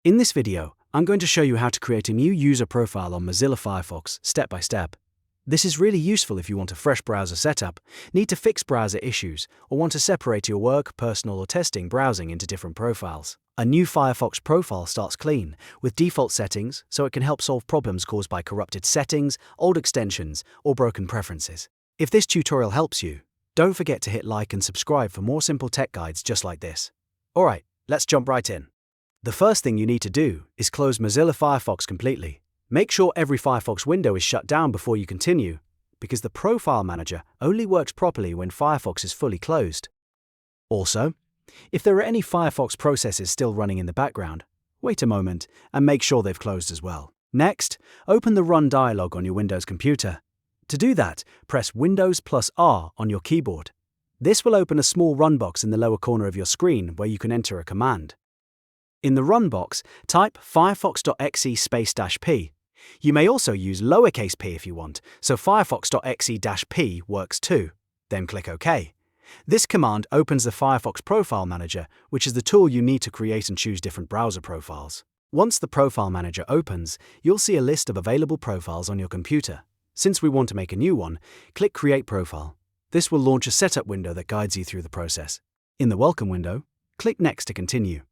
In this video, I'm going to show you how to create a new user profile on Mozilla Firefox step by step. This is really useful if you want a fresh browser setup, need to fix browser issues, or want to separate your work, personal, or testing browsing into different profiles. A new Firefox profile starts clean, with default settings, so it can help solve problems caused by corrupted settings, old extensions, or broken preferences. If this tutorial helps you, don't forget to hit like and subscribe for more simple tech guides just like this. Alright, let's jump right in. The first thing you need to do is close Mozilla Firefox completely. Make sure every Firefox window is shut down before you continue, because the Profile Manager only works properly when Firefox is fully closed. Also, if there are any Firefox processes still running in the background, wait a moment and make sure they've closed as well. Next, open the Run Dialog on your Windows computer. To do that, press Windows plus R on your keyboard. This will open a small run box in the lower corner of your screen where you can enter a command. In the run box, type firefox.exe --p. You may also use lowercase p if you want, so firefox.exe-p works too. Then click OK. This command opens the Firefox Profile Manager, which is the tool you need to create and choose different browser profiles. Once the Profile Manager opens, you'll see a list of available profiles on your computer. Since we want to make a new one, click Create Profile. This will launch a setup window that guides you through the process. In the Welcome window, click Next to continue.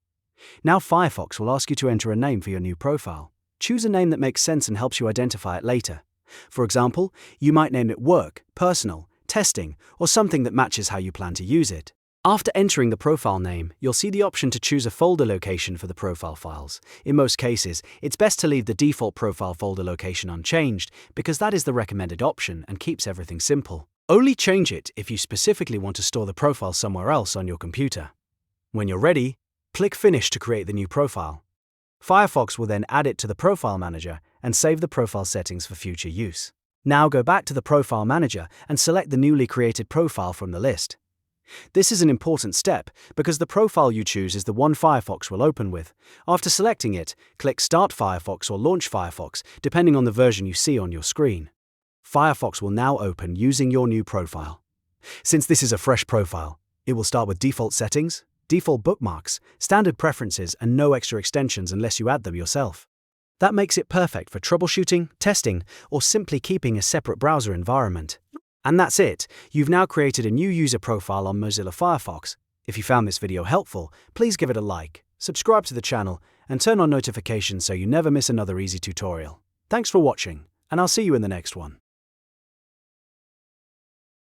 Now Firefox will ask you to enter a name for your new profile. Choose a name that makes sense and helps you identify it later. For example, you might name it Work, Personal, Testing, or something that matches how you plan to use it. After entering the profile name, you'll see the option to choose a folder location for the profile files. In most cases, it's best to leave the default profile folder location unchanged because that is the recommended option and keeps everything simple. Only change it if you specifically want to store the profile somewhere else on your computer. When you're ready, click Finish to create the new profile. Firefox will then add it to the Profile Manager and save the profile settings for future use. Now go back to the Profile Manager and select the newly created profile from the list. This is an important step because the profile you choose is the one Firefox will open with. After selecting it, click Start Firefox or Launch Firefox, depending on the version you see on your screen. Firefox will now open using your new profile. Since this is a fresh profile, it will start with default settings, default bookmarks, standard preferences, and no extra extensions unless you add them yourself. That makes it perfect for troubleshooting, testing, or simply keeping a separate browser environment. And that's it. You've now created a new user profile on Mozilla Firefox. If you found this video helpful, please give it a like, subscribe to the channel, and turn on notifications so you never miss another easy tutorial. Thanks for watching, and I'll see you in the next one.